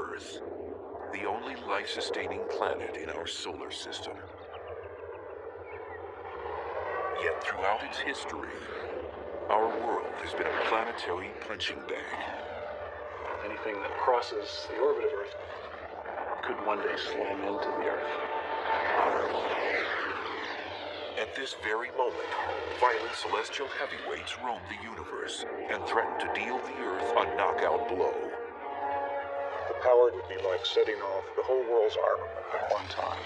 Earth, the only life-sustaining planet in our solar system. Yet throughout its history, our world has been a planetary punching bag. Anything that crosses the orbit of Earth could one day slam into the Earth. At this very moment, violent celestial heavyweights roam the universe and threaten to deal the Earth a knockout blow. The power would be like setting off the whole world's armament at one time.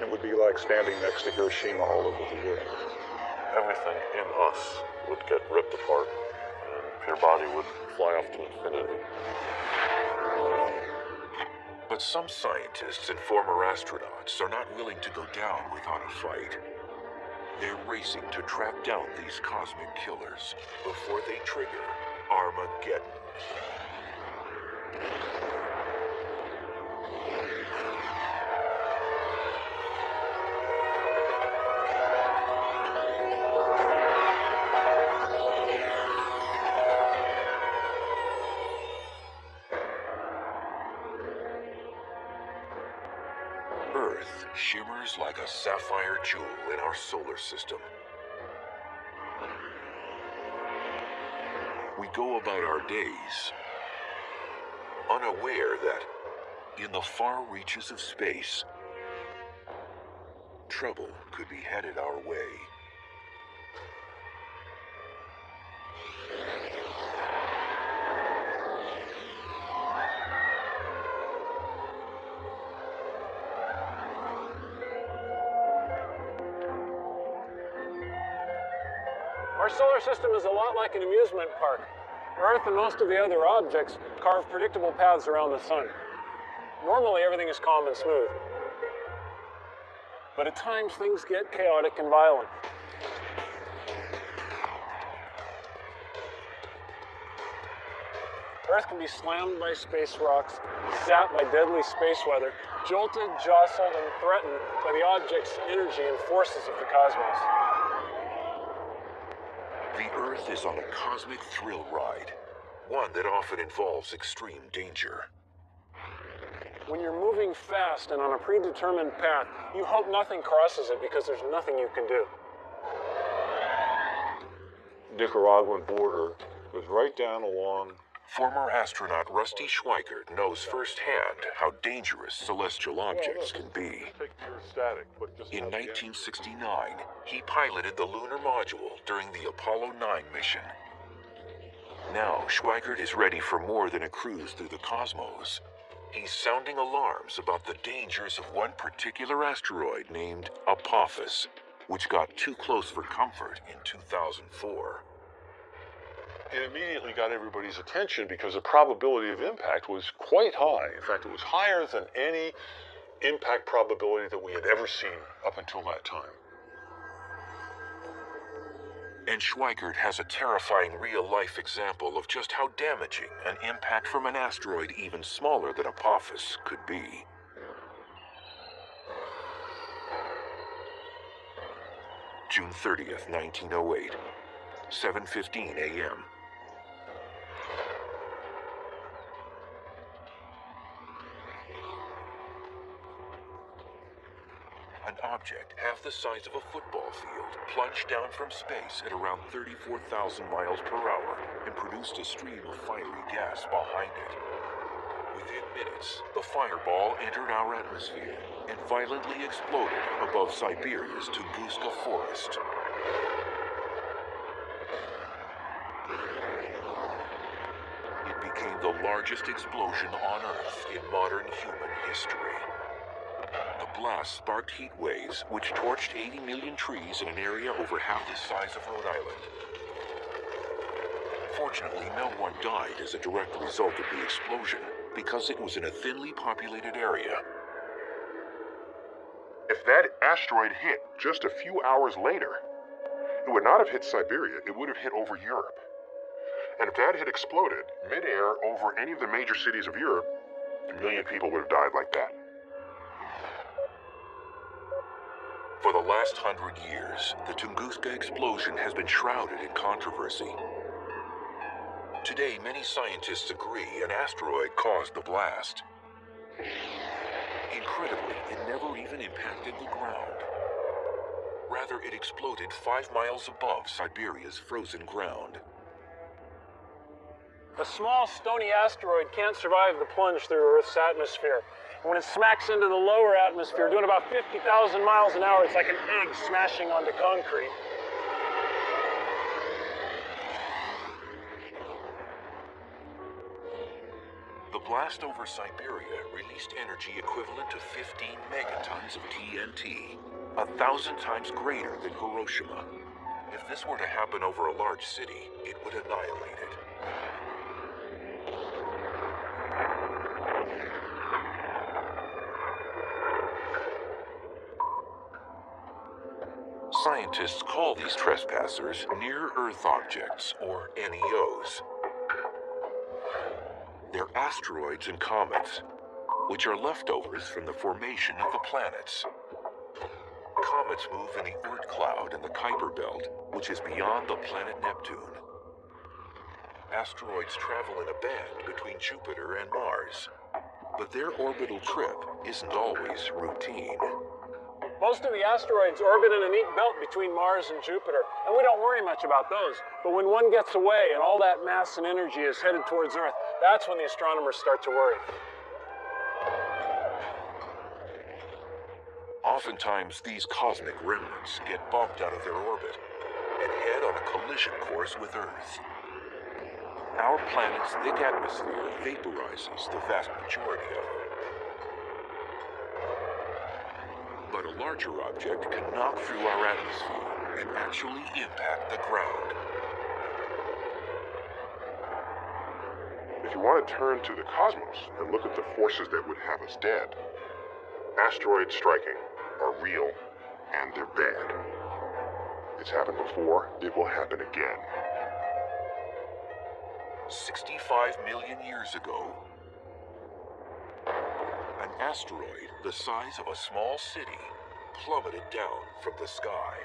It would be like standing next to Hiroshima all over the world. Everything in us would get ripped apart, and your body would fly off to infinity. But some scientists and former astronauts are not willing to go down without a fight. They're racing to track down these cosmic killers before they trigger Armageddon. Earth shimmers like a sapphire jewel in our solar system. We go about our days unaware that in the far reaches of space, trouble could be headed our way. Our solar system is a lot like an amusement park. Earth and most of the other objects carve predictable paths around the sun. Normally, everything is calm and smooth. But at times, things get chaotic and violent. Earth can be slammed by space rocks, zapped by deadly space weather, jolted, jostled, and threatened by the object's energy and forces of the cosmos. The Earth is on a cosmic thrill ride, one that often involves extreme danger. When you're moving fast and on a predetermined path, you hope nothing crosses it because there's nothing you can do. Nicaraguan border goes right down along. Former astronaut Rusty Schweikert knows firsthand how dangerous celestial objects can be. In 1969, he piloted the lunar module during the Apollo 9 mission. Now, Schweikert is ready for more than a cruise through the cosmos. He's sounding alarms about the dangers of one particular asteroid named Apophis, which got too close for comfort in 2004. It immediately got everybody's attention because the probability of impact was quite high. In fact, it was higher than any impact probability that we had ever seen up until that time. And Schweikert has a terrifying real-life example of just how damaging an impact from an asteroid even smaller than Apophis could be. June 30th, 1908, 7:15 a.m. An object half the size of a football field plunged down from space at around 34,000 miles per hour and produced a stream of fiery gas behind it. Within minutes, the fireball entered our atmosphere and violently exploded above Siberia's Tunguska forest. It became the largest explosion on Earth in modern human history. The blast sparked heat waves which torched 80 million trees in an area over half the size of Rhode Island. Fortunately, no one died as a direct result of the explosion because it was in a thinly populated area. If that asteroid hit just a few hours later, it would not have hit Siberia, it would have hit over Europe. And if that had exploded midair over any of the major cities of Europe, 1 million people would have died like that. For the last 100 years, the Tunguska explosion has been shrouded in controversy. Today, many scientists agree an asteroid caused the blast, Incredibly, it never even impacted the ground. Rather, it exploded 5 miles above Siberia's frozen ground. A small, stony asteroid can't survive the plunge through Earth's atmosphere. And when it smacks into the lower atmosphere, doing about 50,000 miles an hour, it's like an egg smashing onto concrete. The blast over Siberia released energy equivalent to 15 megatons of TNT, 1,000 times greater than Hiroshima. If this were to happen over a large city, it would annihilate it. Scientists call these trespassers near-Earth objects, or NEOs. They're asteroids and comets, which are leftovers from the formation of the planets. Comets move in the Oort cloud in the Kuiper belt, which is beyond the planet Neptune. Asteroids travel in a band between Jupiter and Mars, but their orbital trip isn't always routine. Most of the asteroids orbit in a neat belt between Mars and Jupiter, and we don't worry much about those. But when one gets away and all that mass and energy is headed towards Earth, that's when the astronomers start to worry. Oftentimes, these cosmic remnants get bumped out of their orbit and head on a collision course with Earth. Our planet's thick atmosphere vaporizes the vast majority of them. But a larger object can knock through our atmosphere and actually impact the ground. If you want to turn to the cosmos and look at the forces that would have us dead, asteroids striking are real and they're bad. It's happened before, it will happen again. 65 million years ago, an asteroid the size of a small city plummeted down from the sky.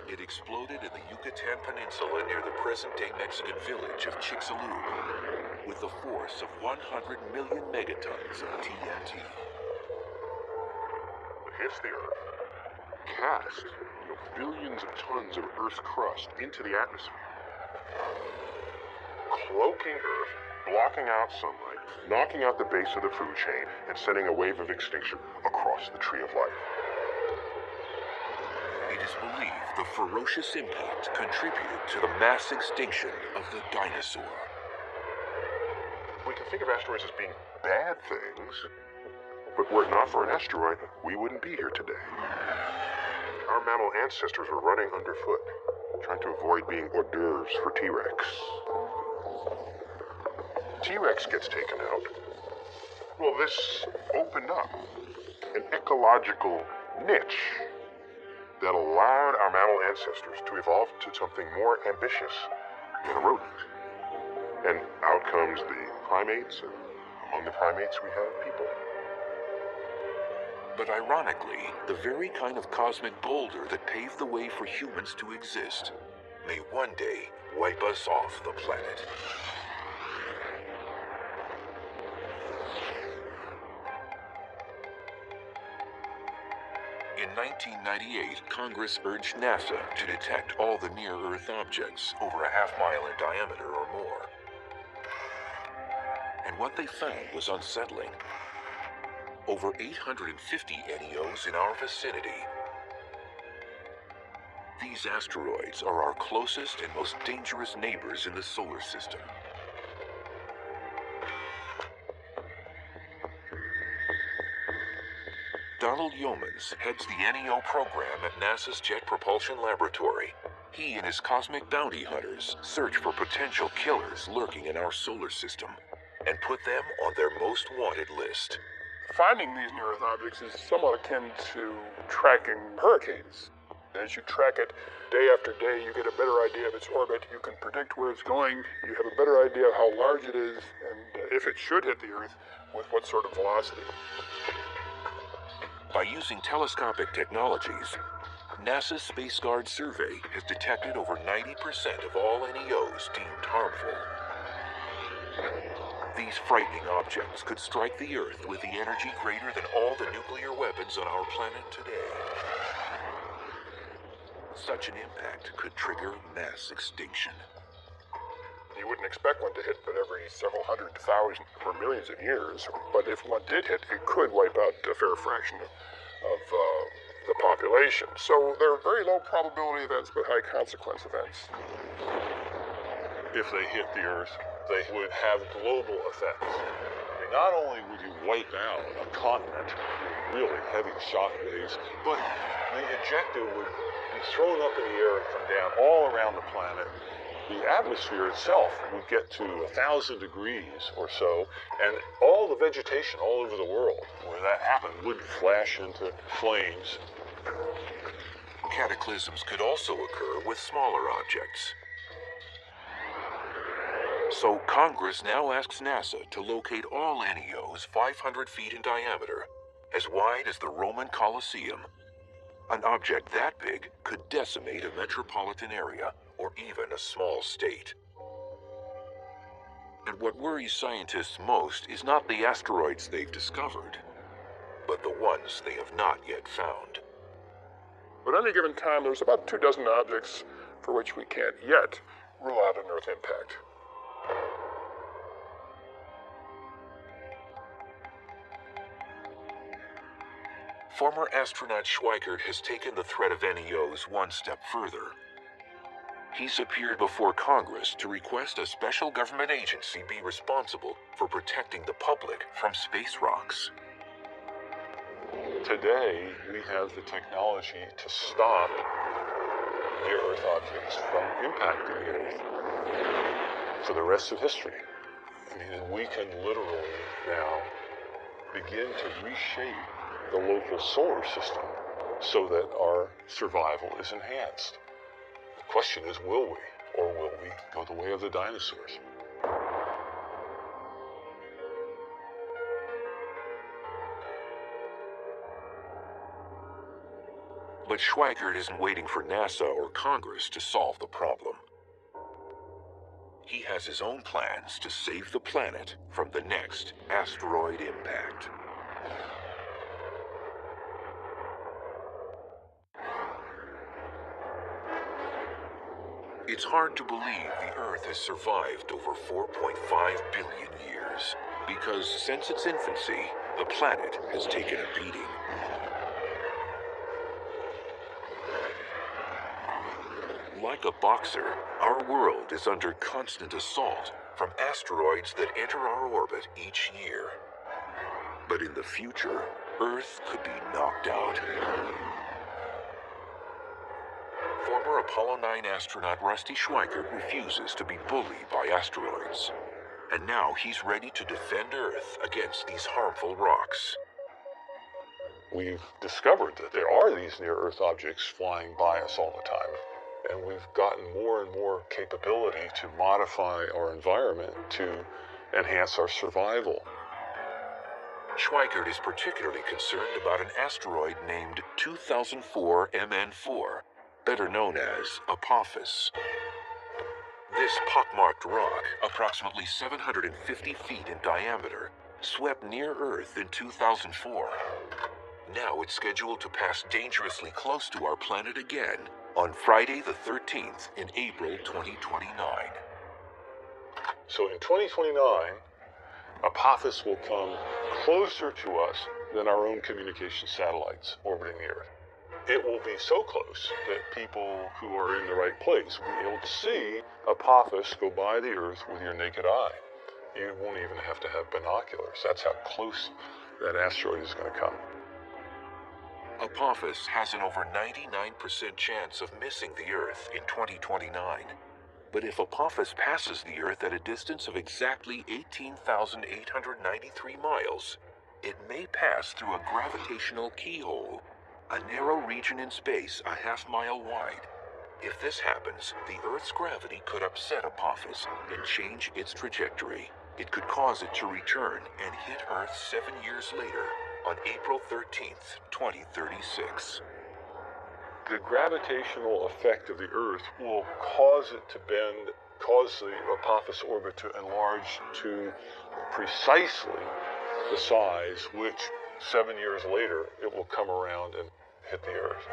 It exploded in the Yucatan Peninsula near the present-day Mexican village of Chicxulub with the force of 100 million megatons of TNT. It hits the Earth, cast billions of tons of Earth's crust into the atmosphere, cloaking Earth, blocking out sunlight, knocking out the base of the food chain, and sending a wave of extinction across the tree of life. It is believed the ferocious impact contributed to the mass extinction of the dinosaur. We can think of asteroids as being bad things, but were it not for an asteroid, we wouldn't be here today. Our mammal ancestors were running underfoot, trying to avoid being hors d'oeuvres for T-Rex. T-Rex gets taken out. Well, this opened up an ecological niche that allowed our mammal ancestors to evolve to something more ambitious than a rodent. And out comes the primates, and among the primates we have people. But ironically, the very kind of cosmic boulder that paved the way for humans to exist may one day wipe us off the planet. In 1998, Congress urged NASA to detect all the near-Earth objects over a half-mile in diameter or more. And what they found was unsettling. Over 850 NEOs in our vicinity. These asteroids are our closest and most dangerous neighbors in the solar system. Donald Yeomans heads the NEO program at NASA's Jet Propulsion Laboratory. He and his cosmic bounty hunters search for potential killers lurking in our solar system and put them on their most wanted list. Finding these near-Earth objects is somewhat akin to tracking hurricanes. As you track it day after day, you get a better idea of its orbit. You can predict where it's going. You have a better idea of how large it is, and if it should hit the Earth, with what sort of velocity. By using telescopic technologies, NASA's Space Guard survey has detected over 90% of all NEOs deemed harmful. These frightening objects could strike the Earth with the energy greater than all the nuclear weapons on our planet today. Such an impact could trigger mass extinction. You wouldn't expect one to hit but every several hundred thousand or millions of years, but if one did hit, it could wipe out a fair fraction of the population. So they're very low probability events, but high consequence events. If they hit the Earth, they would have global effects. I mean, not only would you wipe out a continent with really heavy shock waves, but the ejecta would be thrown up in the air and come down all around the planet. The atmosphere itself would get to 1,000 degrees or so, and all the vegetation all over the world where that happened would flash into flames. Cataclysms could also occur with smaller objects. So Congress now asks NASA to locate all NEOs 500 feet in diameter, as wide as the Roman Colosseum. An object that big could decimate a metropolitan area or even a small state. And what worries scientists most is not the asteroids they've discovered, but the ones they have not yet found. At any given time, there's about 24 objects for which we can't yet rule out an Earth impact. Former astronaut Schweikert has taken the threat of NEOs one step further. He's appeared before Congress to request a special government agency be responsible for protecting the public from space rocks. Today, we have the technology to stop near-Earth objects from impacting the Earth for the rest of history. I mean, we can literally now begin to reshape the local solar system so that our survival is enhanced. The question is, will we, or will we go the way of the dinosaurs? But Schweikert isn't waiting for NASA or Congress to solve the problem. He has his own plans to save the planet from the next asteroid impact. It's hard to believe the Earth has survived over 4.5 billion years, because since its infancy, the planet has taken a beating. Like a boxer, our world is under constant assault from asteroids that enter our orbit each year. But in the future, Earth could be knocked out. Former Apollo 9 astronaut Rusty Schweikert refuses to be bullied by asteroids. And now he's ready to defend Earth against these harmful rocks. We've discovered that there are these near-Earth objects flying by us all the time. And we've gotten more and more capability to modify our environment to enhance our survival. Schweikert is particularly concerned about an asteroid named 2004 MN4, better known as Apophis. This pockmarked rock, approximately 750 feet in diameter, swept near Earth in 2004. Now it's scheduled to pass dangerously close to our planet again on Friday the 13th in April 2029. So in 2029, Apophis will come closer to us than our own communication satellites orbiting the Earth. It will be so close that people who are in the right place will be able to see Apophis go by the Earth with your naked eye. You won't even have to have binoculars. That's how close that asteroid is going to come. Apophis has an over 99% chance of missing the Earth in 2029. But if Apophis passes the Earth at a distance of exactly 18,893 miles, it may pass through a gravitational keyhole, a narrow region in space a half-mile wide. If this happens, the Earth's gravity could upset Apophis and change its trajectory. It could cause it to return and hit Earth 7 years later, on April 13th, 2036. The gravitational effect of the Earth will cause it to bend cause the Apophis orbit to enlarge to precisely the size which 7 years later it will come around and hit the Earth.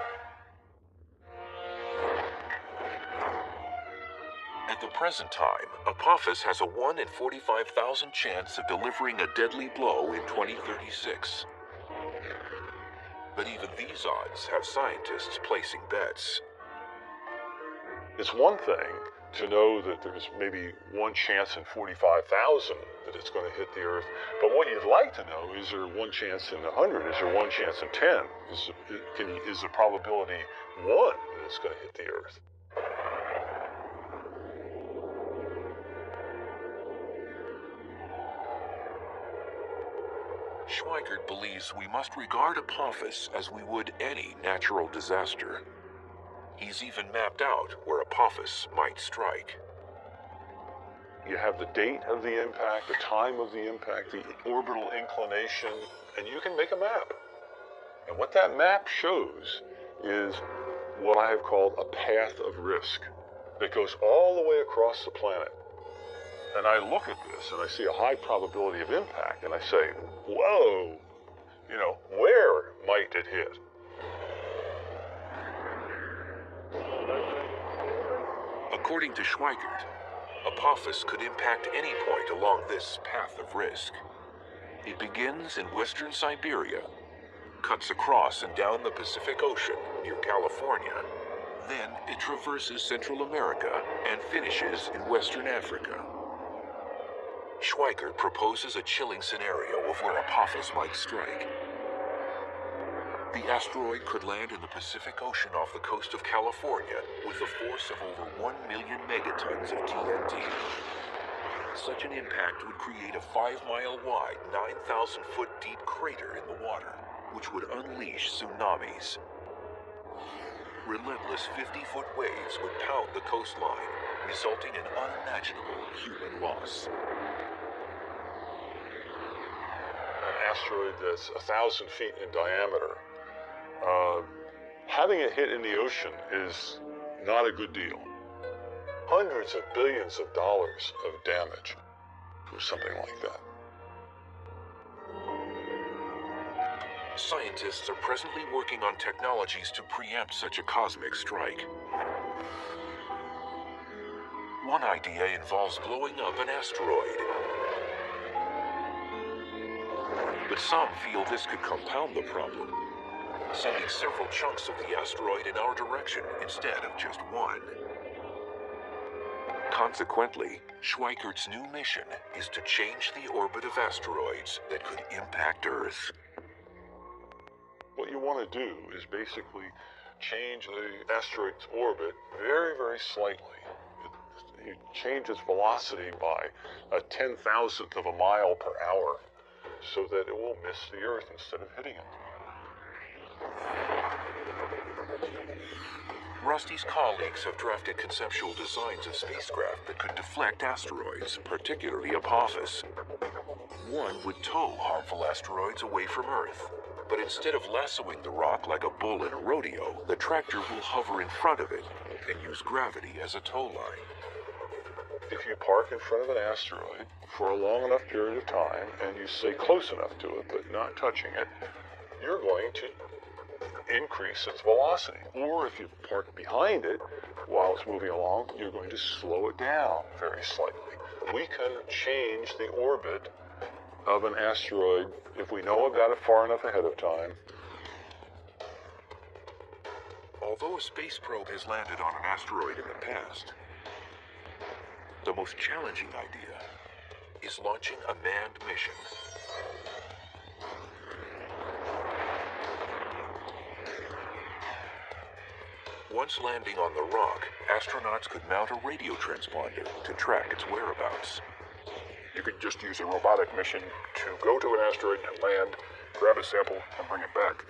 At the present time, Apophis has a 1 in 45,000 chance of delivering a deadly blow in 2036. But even these odds have scientists placing bets. It's one thing to know that there's maybe one chance in 45,000 that it's going to hit the Earth, but what you'd like to know is there one chance in 100? Is there one chance in 10? Is the probability 1 that it's going to hit the Earth? Schweikert believes we must regard Apophis as we would any natural disaster. He's even mapped out where Apophis might strike. You have the date of the impact, the time of the impact, the orbital inclination, and you can make a map. And what that map shows is what I have called a path of risk that goes all the way across the planet. And I look at this and I see a high probability of impact and I say, whoa, where might it hit? According to Schweikert, Apophis could impact any point along this path of risk. It begins in western Siberia, cuts across and down the Pacific Ocean near California, then it traverses Central America and finishes in Western Africa. Schweikert proposes a chilling scenario of where Apophis might strike. The asteroid could land in the Pacific Ocean off the coast of California with a force of over 1 million megatons of TNT. Such an impact would create a 5-mile wide, 9,000-foot deep crater in the water, which would unleash tsunamis. Relentless 50-foot waves would pound the coastline, resulting in unimaginable human loss. An asteroid that's 1,000 feet in diameter, having it hit in the ocean is not a good deal. Hundreds of billions of dollars of damage for something like that. Scientists are presently working on technologies to preempt such a cosmic strike. One idea involves blowing up an asteroid. But some feel this could compound the problem, sending several chunks of the asteroid in our direction instead of just one. Consequently, Schweikert's new mission is to change the orbit of asteroids that could impact Earth. What you want to do is basically change the asteroid's orbit very, very slightly. You change its velocity by a 10,000th of a mile per hour so that it will miss the Earth instead of hitting it. Rusty's colleagues have drafted conceptual designs of spacecraft that could deflect asteroids, particularly Apophis. One would tow harmful asteroids away from Earth, but instead of lassoing the rock like a bull in a rodeo, the tractor will hover in front of it and use gravity as a tow line. If you park in front of an asteroid for a long enough period of time and you stay close enough to it but not touching it, you're going to increase its velocity. Or if you park behind it while it's moving along, you're going to slow it down very slightly. We can change the orbit of an asteroid if we know about it far enough ahead of time. Although a space probe has landed on an asteroid in the past, the most challenging idea is launching a manned mission. Once landing on the rock, astronauts could mount a radio transponder to track its whereabouts. You could just use a robotic mission to go to an asteroid, land, grab a sample, and bring it back.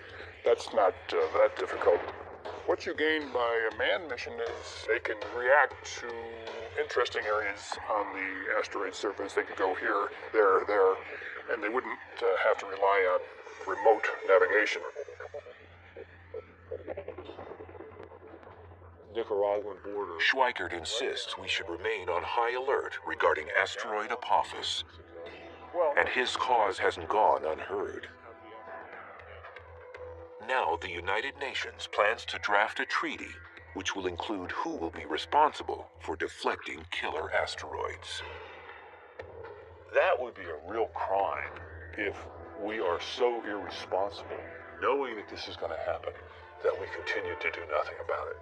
That's not that difficult. What you gain by a manned mission is they can react to interesting areas on the asteroid surface. They could go here, there, and they wouldn't have to rely on remote navigation. Nicaraguan border. Schweikert insists we should remain on high alert regarding asteroid Apophis, and his cause hasn't gone unheard. Now the United Nations plans to draft a treaty which will include who will be responsible for deflecting killer asteroids. That would be a real crime if we are so irresponsible, knowing that this is going to happen, that we continue to do nothing about it.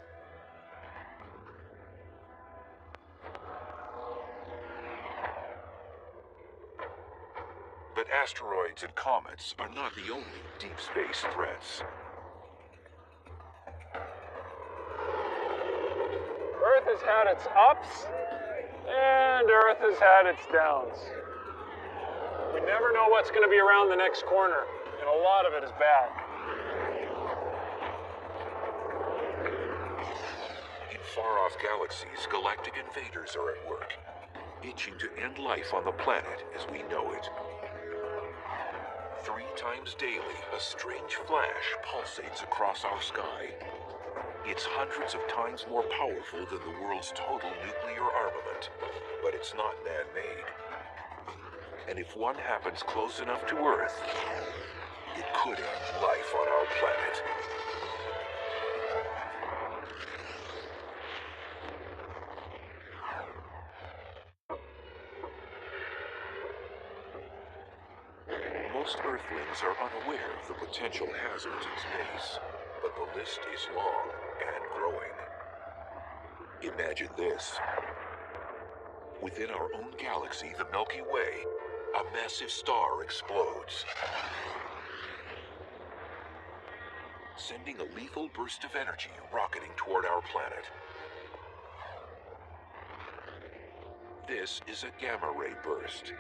But asteroids and comets are not the only deep space threats. Earth has had its ups, and Earth has had its downs. We never know what's going to be around the next corner, and a lot of it is bad. In far-off galaxies, galactic invaders are at work, itching to end life on the planet as we know it. 3 times daily, a strange flash pulsates across our sky. It's hundreds of times more powerful than the world's total nuclear armament, but it's not man-made. And if one happens close enough to Earth, it could end life on our planet. Most Earthlings are unaware of the potential hazards in space, but the list is long and growing. Imagine this. Within our own galaxy, the Milky Way, a massive star explodes, sending a lethal burst of energy rocketing toward our planet. This is a gamma-ray burst,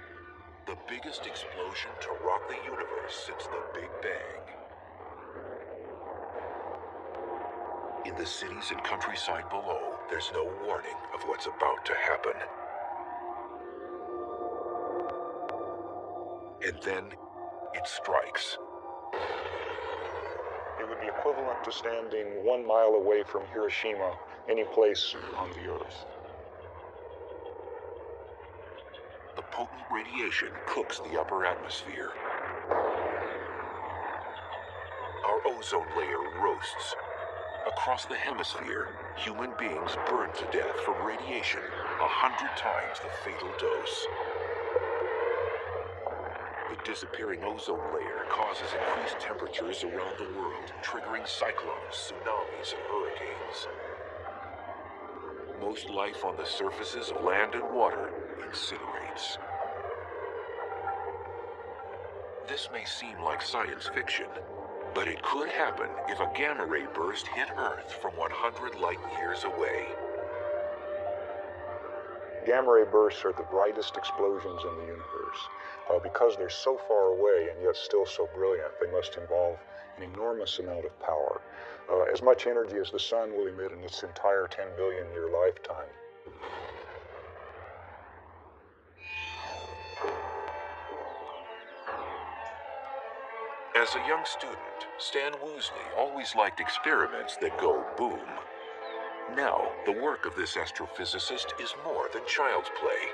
the biggest explosion to rock the universe since the Big Bang. In the cities and countryside below, there's no warning of what's about to happen. And then, it strikes. It would be equivalent to standing 1 mile away from Hiroshima, any place on the Earth. The potent radiation cooks the upper atmosphere. Our ozone layer roasts. Across the hemisphere, human beings burn to death from radiation 100 times the fatal dose. The disappearing ozone layer causes increased temperatures around the world, triggering cyclones, tsunamis, and hurricanes. Most life on the surfaces of land and water incinerates. This may seem like science fiction, but it could happen if a gamma-ray burst hit Earth from 100 light years away. Gamma-ray bursts are the brightest explosions in the universe. Because they're so far away and yet still so brilliant, they must involve an enormous amount of power. As much energy as the sun will emit in its entire 10 billion year lifetime. As a young student, Stan Woosley always liked experiments that go boom. Now, the work of this astrophysicist is more than child's play.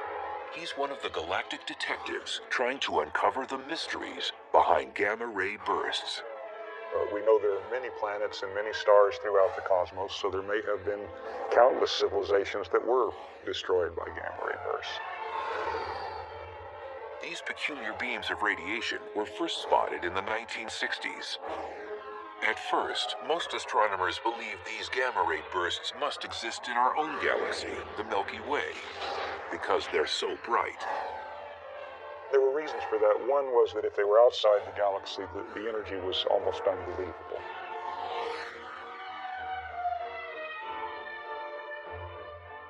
He's one of the galactic detectives trying to uncover the mysteries behind gamma-ray bursts. We know there are many planets and many stars throughout the cosmos, so there may have been countless civilizations that were destroyed by gamma-ray bursts. These peculiar beams of radiation were first spotted in the 1960s. At first, most astronomers believed these gamma-ray bursts must exist in our own galaxy, the Milky Way, because they're so bright. There were reasons for that. One was that if they were outside the galaxy, the energy was almost unbelievable.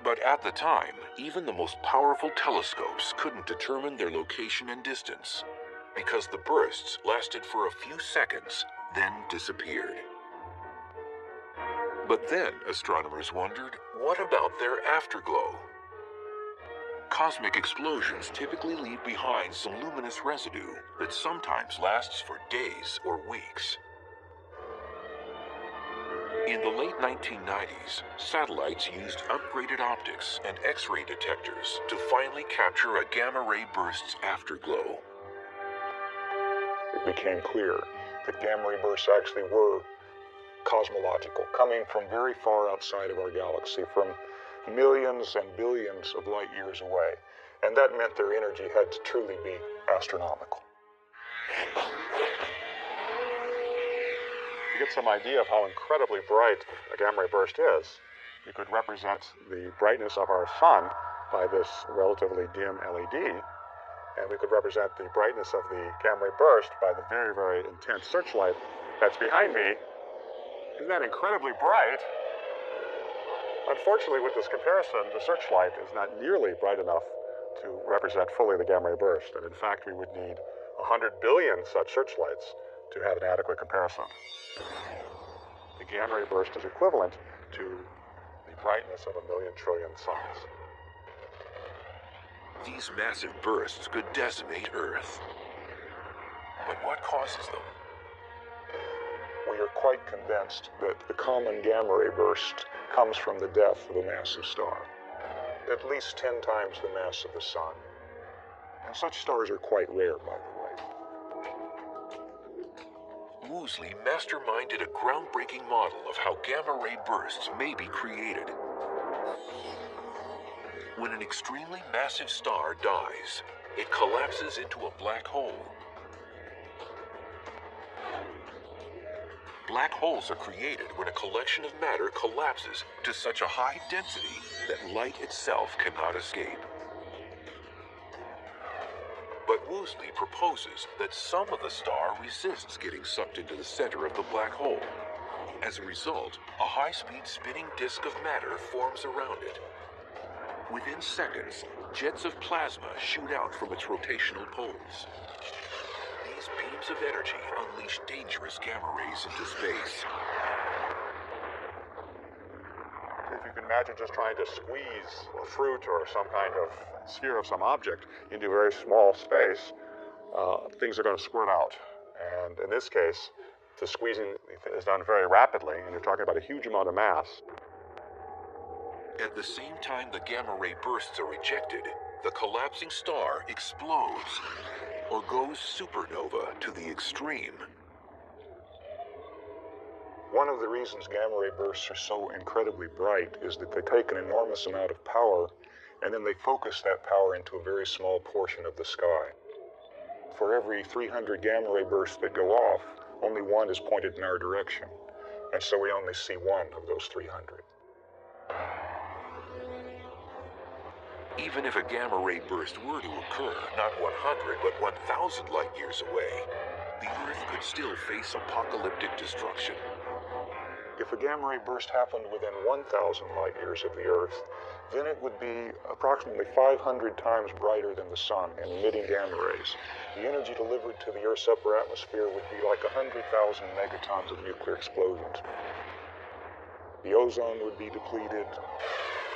But at the time, even the most powerful telescopes couldn't determine their location and distance, because the bursts lasted for a few seconds, then disappeared. But then astronomers wondered, what about their afterglow? Cosmic explosions typically leave behind some luminous residue that sometimes lasts for days or weeks. In the late 1990s, satellites used upgraded optics and X-ray detectors to finally capture a gamma-ray burst's afterglow. It became clear that gamma-ray bursts actually were cosmological, coming from very far outside of our galaxy, from millions and billions of light years away. And that meant their energy had to truly be astronomical. To get some idea of how incredibly bright a gamma-ray burst is, you could represent the brightness of our sun by this relatively dim LED, and we could represent the brightness of the gamma-ray burst by the very, very intense searchlight that's behind me. Isn't that incredibly bright? Unfortunately, with this comparison, the searchlight is not nearly bright enough to represent fully the gamma-ray burst, and in fact, we would need 100 billion such searchlights to have an adequate comparison. The gamma-ray burst is equivalent to the brightness of 1,000,000 trillion suns. These massive bursts could decimate Earth. But what causes them? We are quite convinced that the common gamma-ray burst comes from the death of a massive star, at least 10 times the mass of the sun. And such stars are quite rare, by the way. Woosley masterminded a groundbreaking model of how gamma-ray bursts may be created. When an extremely massive star dies, it collapses into a black hole. Black holes are created when a collection of matter collapses to such a high density that light itself cannot escape. But Woosley proposes that some of the star resists getting sucked into the center of the black hole. As a result, a high-speed spinning disk of matter forms around it. Within seconds, jets of plasma shoot out from its rotational poles. These beams of energy unleash dangerous gamma rays into space. If you can imagine just trying to squeeze a fruit or some kind of sphere of some object into a very small space, things are going to squirt out. And in this case, the squeezing is done very rapidly, and you're talking about a huge amount of mass. At the same time the gamma-ray bursts are ejected, the collapsing star explodes, or goes supernova to the extreme. One of the reasons gamma-ray bursts are so incredibly bright is that they take an enormous amount of power, and then they focus that power into a very small portion of the sky. For every 300 gamma-ray bursts that go off, only one is pointed in our direction, and so we only see one of those 300. Even if a gamma-ray burst were to occur, not 100 but 1,000 light years away, the Earth could still face apocalyptic destruction. If a gamma-ray burst happened within 1,000 light years of the Earth, then it would be approximately 500 times brighter than the sun and emitting gamma rays. The energy delivered to the Earth's upper atmosphere would be like 100,000 megatons of nuclear explosions. The ozone would be depleted.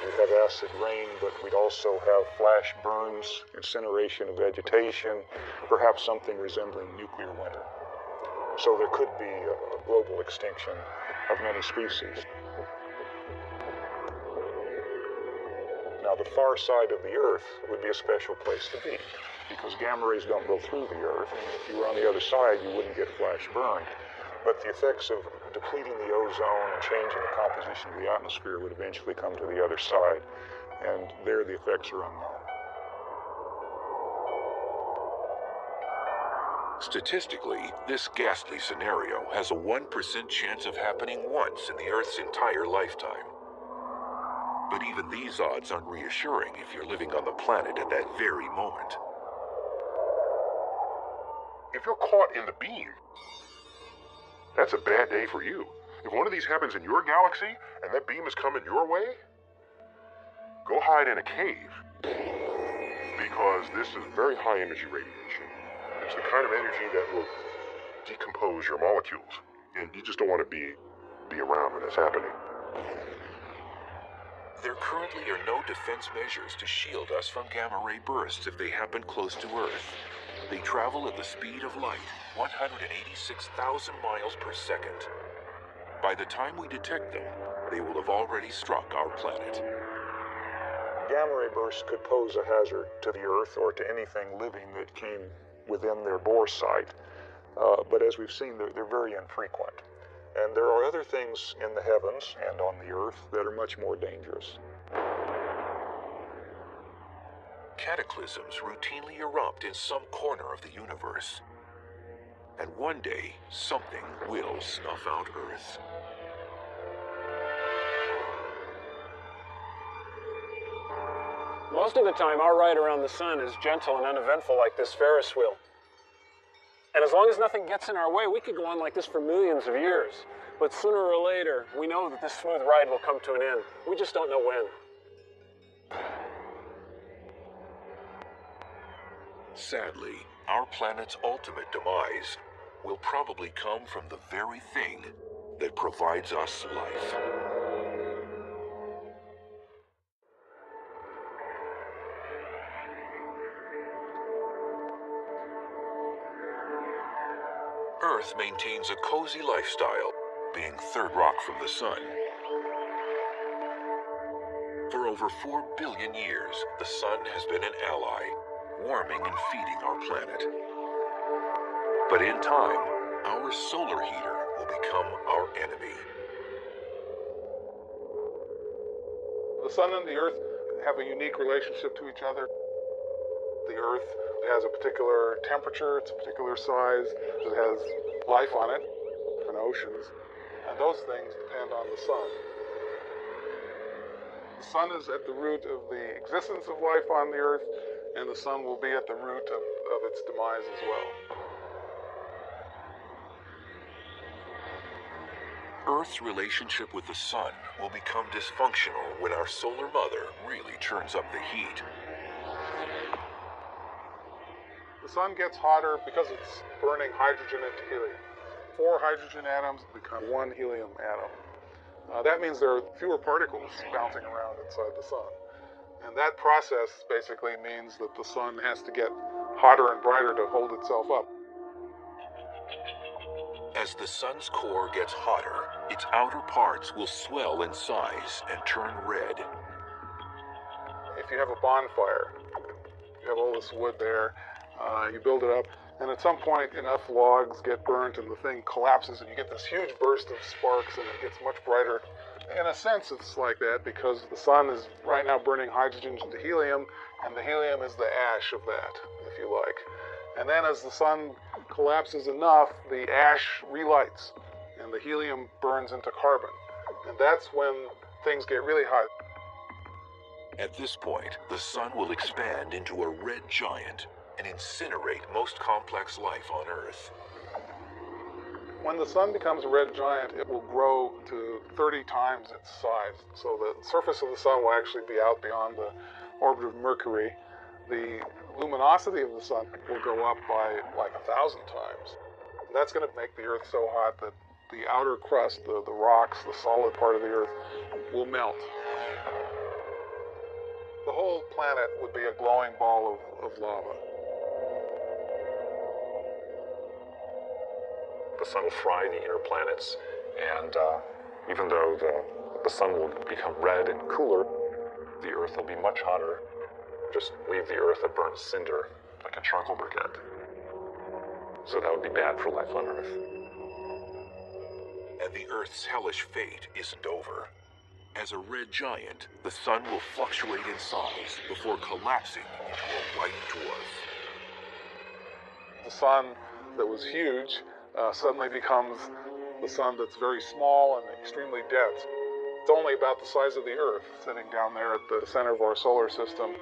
We'd have acid rain, but we'd also have flash burns, incineration of vegetation, perhaps something resembling nuclear winter. So there could be a global extinction of many species. Now, the far side of the Earth would be a special place to be, because gamma rays don't go through the Earth, and if you were on the other side, you wouldn't get flash burned. But the effects of depleting the ozone and changing the composition of the atmosphere would eventually come to the other side, and there the effects are unknown. Statistically, this ghastly scenario has a 1% chance of happening once in the Earth's entire lifetime. But even these odds aren't reassuring if you're living on the planet at that very moment. If you're caught in the beam, that's a bad day for you. If one of these happens in your galaxy and that beam is coming your way, go hide in a cave, because this is very high energy radiation. It's the kind of energy that will decompose your molecules, and you just don't want to be around when it's happening. There currently are no defense measures to shield us from gamma-ray bursts if they happen close to Earth. They travel at the speed of light, 186,000 miles per second. by the time we detect them, they will have already struck our planet. Gamma ray bursts could pose a hazard to the Earth or to anything living that came within their bore site. But as we've seen, they're very infrequent. And there are other things in the heavens and on the Earth that are much more dangerous. Cataclysms routinely erupt in some corner of the universe. And one day, something will snuff out Earth. Most of the time, our ride around the sun is gentle and uneventful like this Ferris wheel. And as long as nothing gets in our way, we could go on like this for millions of years. But sooner or later, we know that this smooth ride will come to an end. We just don't know when. Sadly, our planet's ultimate demise will probably come from the very thing that provides us life. Earth maintains a cozy lifestyle, being third rock from the sun. For over 4 billion years, the sun has been an ally, warming and feeding our planet. But in time, our solar heater will become our enemy. The sun and the Earth have a unique relationship to each other. The Earth has a particular temperature, it's a particular size, it has life on it, and oceans, and those things depend on the sun. The sun is at the root of the existence of life on the Earth, and the sun will be at the root of its demise as well. Earth's relationship with the sun will become dysfunctional when our solar mother really turns up the heat. The sun gets hotter because it's burning hydrogen into helium. 4 hydrogen atoms become 1 helium atom. That means there are fewer particles bouncing around inside the sun. And that process basically means that the sun has to get hotter and brighter to hold itself up. As the sun's core gets hotter, its outer parts will swell in size and turn red. If you have a bonfire, you have all this wood there, you build it up, and at some point enough logs get burnt and the thing collapses and you get this huge burst of sparks and it gets much brighter. In a sense it's like that because the sun is right now burning hydrogen into helium, and the helium is the ash of that, if you like. And then as the sun collapses enough, the ash relights and the helium burns into carbon. And that's when things get really hot. At this point, the sun will expand into a red giant and incinerate most complex life on Earth. When the sun becomes a red giant, it will grow to 30 times its size. So the surface of the sun will actually be out beyond the orbit of Mercury. The luminosity of the sun will go up by like 1,000 times. And that's going to make the Earth so hot that the outer crust, the rocks, the solid part of the Earth, will melt. The whole planet would be a glowing ball of lava. The sun will fry the inner planets, and even though the sun will become red and cooler, the Earth will be much hotter. Just leave the Earth a burnt cinder, like a charcoal briquette. So that would be bad for life on Earth. And the Earth's hellish fate isn't over. As a red giant, the sun will fluctuate in size before collapsing into a white dwarf. The sun that was huge suddenly becomes the sun that's very small and extremely dense. It's only about the size of the Earth, sitting down there at the center of our solar system,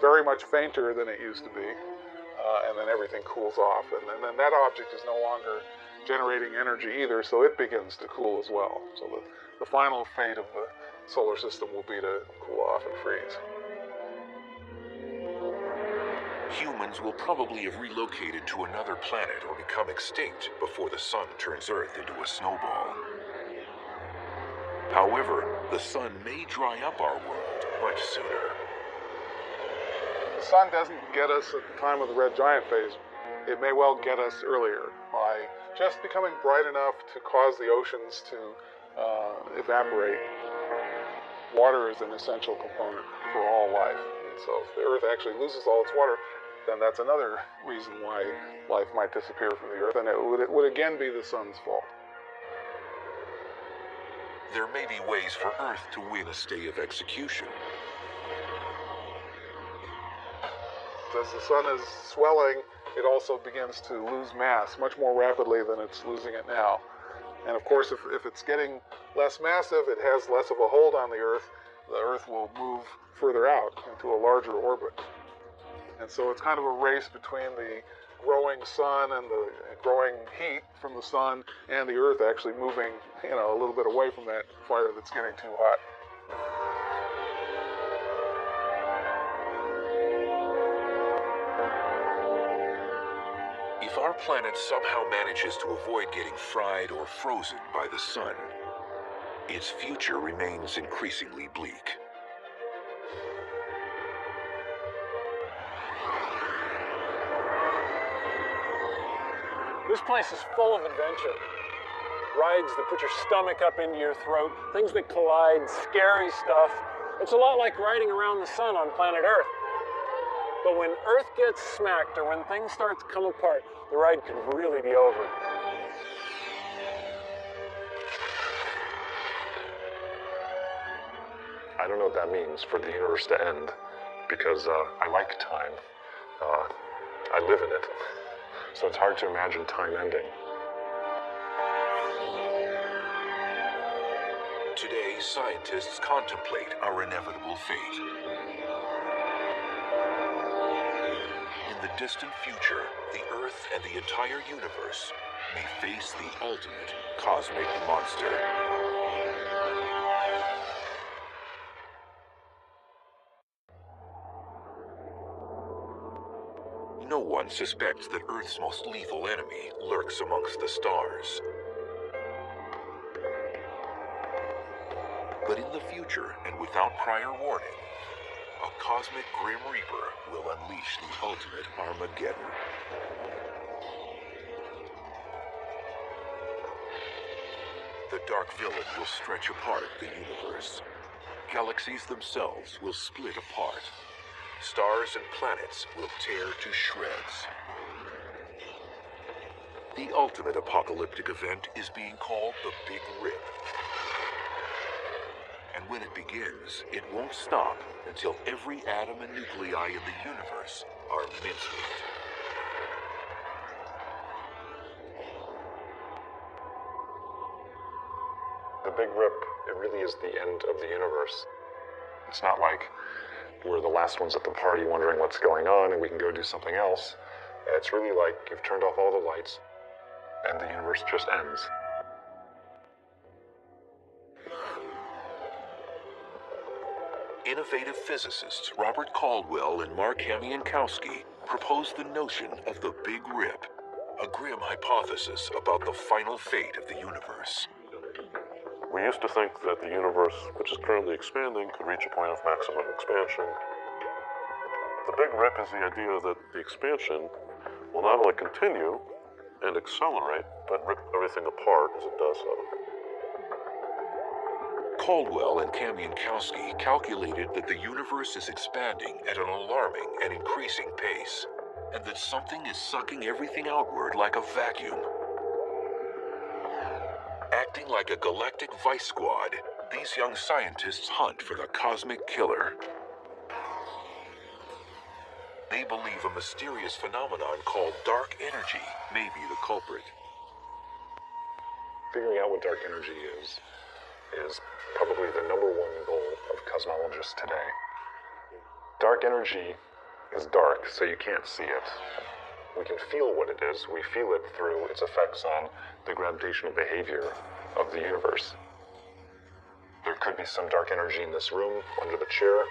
very much fainter than it used to be, and then everything cools off. And then that object is no longer generating energy either, so it begins to cool as well. So the final fate of the solar system will be to cool off and freeze. Humans will probably have relocated to another planet or become extinct before the sun turns Earth into a snowball. However, the sun may dry up our world much sooner. The sun doesn't get us at the time of the red giant phase. It may well get us earlier by just becoming bright enough to cause the oceans to evaporate. Water is an essential component for all life. And so if the Earth actually loses all its water, then that's another reason why life might disappear from the Earth, and it would again be the sun's fault. There may be ways for Earth to win a stay of execution. As the sun is swelling, it also begins to lose mass much more rapidly than it's losing it now. And of course, if it's getting less massive, it has less of a hold on the Earth will move further out into a larger orbit. And so it's kind of a race between the growing sun and the growing heat from the sun and the Earth actually moving, a little bit away from that fire that's getting too hot. If our planet somehow manages to avoid getting fried or frozen by the sun, its future remains increasingly bleak. This place is full of adventure. Rides that put your stomach up into your throat, things that collide, scary stuff. It's a lot like riding around the sun on planet Earth. But when Earth gets smacked or when things start to come apart, the ride could really be over. I don't know what that means for the universe to end, because I like time. I live in it. So it's hard to imagine time ending. Today, scientists contemplate our inevitable fate. In the distant future, the Earth and the entire universe may face the ultimate cosmic monster. No one suspects that Earth's most lethal enemy lurks amongst the stars. But in the future, and without prior warning, a cosmic Grim Reaper will unleash the ultimate Armageddon. The Dark Villain will stretch apart the universe. Galaxies themselves will split apart. Stars and planets will tear to shreds. The ultimate apocalyptic event is being called the Big Rip. And when it begins, it won't stop until every atom and nuclei in the universe are mincemeat. The Big Rip, it really is the end of the universe. It's not like we're the last ones at the party wondering what's going on and we can go do something else. It's really like you've turned off all the lights and the universe just ends. Innovative physicists Robert Caldwell and Mark Hamiankowski proposed the notion of the Big Rip, a grim hypothesis about the final fate of the universe. We used to think that the universe, which is currently expanding, could reach a point of maximum expansion. The Big Rip is the idea that the expansion will not only continue and accelerate, but rip everything apart as it does so. Caldwell and Kamiankowski calculated that the universe is expanding at an alarming and increasing pace, and that something is sucking everything outward like a vacuum. Acting like a galactic vice squad, these young scientists hunt for the cosmic killer. They believe a mysterious phenomenon called dark energy may be the culprit. Figuring out what dark energy is probably the number one goal of cosmologists today. Dark energy is dark, so you can't see it. We can feel what it is. We feel it through its effects on the gravitational behavior of the universe. There could be some dark energy in this room, under the chair.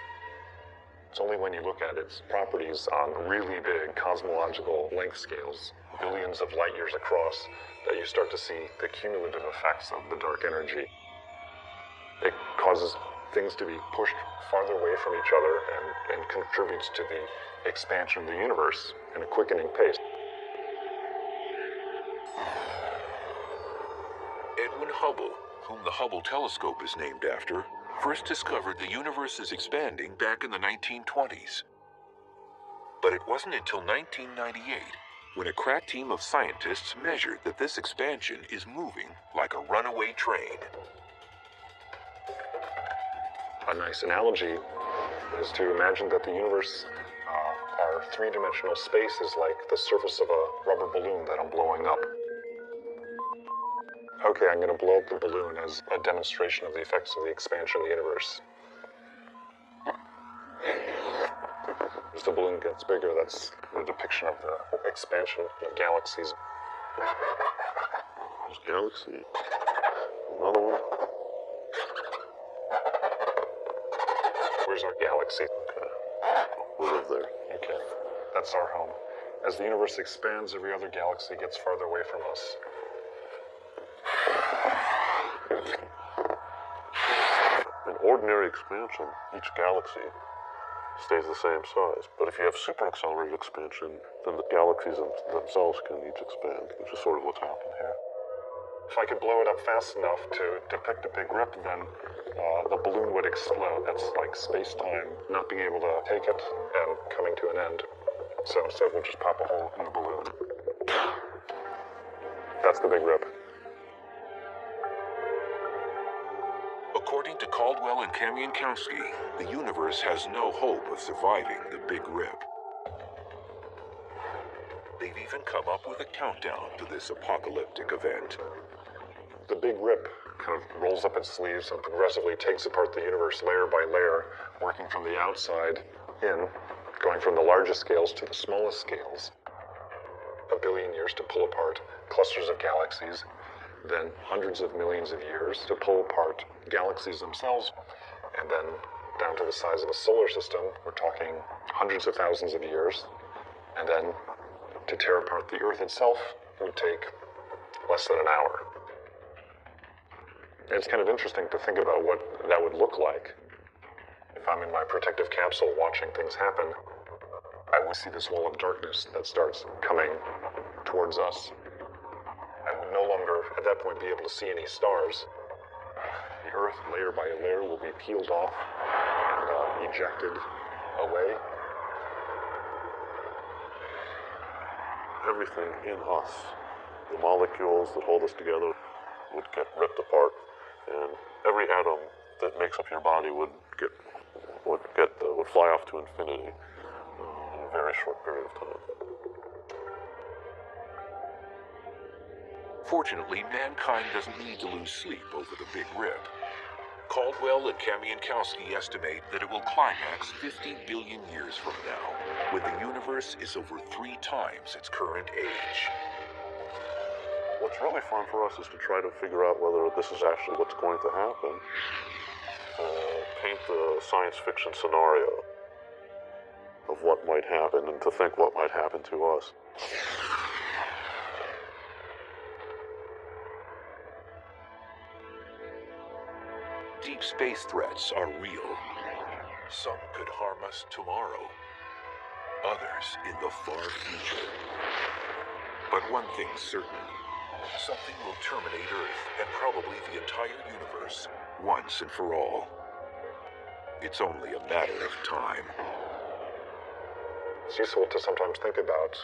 It's only when you look at its properties on really big cosmological length scales, billions of light years across, that you start to see the cumulative effects of the dark energy. It causes things to be pushed farther away from each other and contributes to the expansion of the universe in a quickening pace. Edwin Hubble, whom the Hubble telescope is named after, first discovered the universe is expanding back in the 1920s. But it wasn't until 1998 when a crack team of scientists measured that this expansion is moving like a runaway train. A nice analogy is to imagine that the universe, our three-dimensional space, is like the surface of a rubber balloon that I'm blowing up. Okay, I'm going to blow up the balloon as a demonstration of the effects of the expansion of the universe. As the balloon gets bigger, that's a depiction of the expansion of galaxies. There's galaxy. Another one. Where's our galaxy? Okay. We live there. Okay, that's our home. As the universe expands, every other galaxy gets farther away from us. In ordinary expansion, each galaxy stays the same size. But if you have super accelerated expansion, then the galaxies themselves can each expand, which is sort of what's happened here. If I could blow it up fast enough to depict a big rip, then the balloon would explode. That's like space-time not being able to take it and coming to an end. So instead, we'll just pop a hole in the balloon. That's the big rip. According to Caldwell and Kamienkowski, the universe has no hope of surviving the Big Rip. They've even come up with a countdown to this apocalyptic event. The big rip kind of rolls up its sleeves and progressively takes apart the universe layer by layer, working from the outside in, going from the largest scales to the smallest scales. 1 billion years to pull apart clusters of galaxies, then hundreds of millions of years to pull apart galaxies themselves, and then down to the size of a solar system, we're talking hundreds of thousands of years, and then to tear apart the Earth itself would take less than an hour. It's kind of interesting to think about what that would look like. If I'm in my protective capsule watching things happen, I would see this wall of darkness that starts coming towards us. I would no longer, at that point, be able to see any stars. The Earth, layer by layer, will be peeled off and ejected away. Everything in us, the molecules that hold us together, would get ripped apart, and every atom that makes up your body would fly off to infinity in a very short period of time. Fortunately, mankind doesn't need to lose sleep over the Big Rip. Caldwell and Kamienkowski estimate that it will climax 50 billion years from now, when the universe is over 3 times its current age. What's really fun for us is to try to figure out whether this is actually what's going to happen. Paint the science fiction scenario of what might happen and to think what might happen to us. Deep space threats are real. Some could harm us tomorrow, others in the far future. But one thing's certain. Something will terminate Earth and probably the entire universe once and for all. It's only a matter of time. It's useful to sometimes think about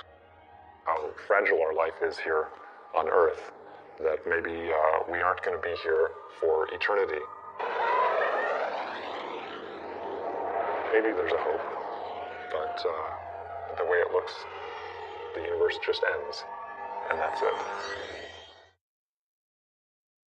how fragile our life is here on Earth, that maybe we aren't going to be here for eternity. Maybe there's a hope, but the way it looks, the universe just ends, and that's it.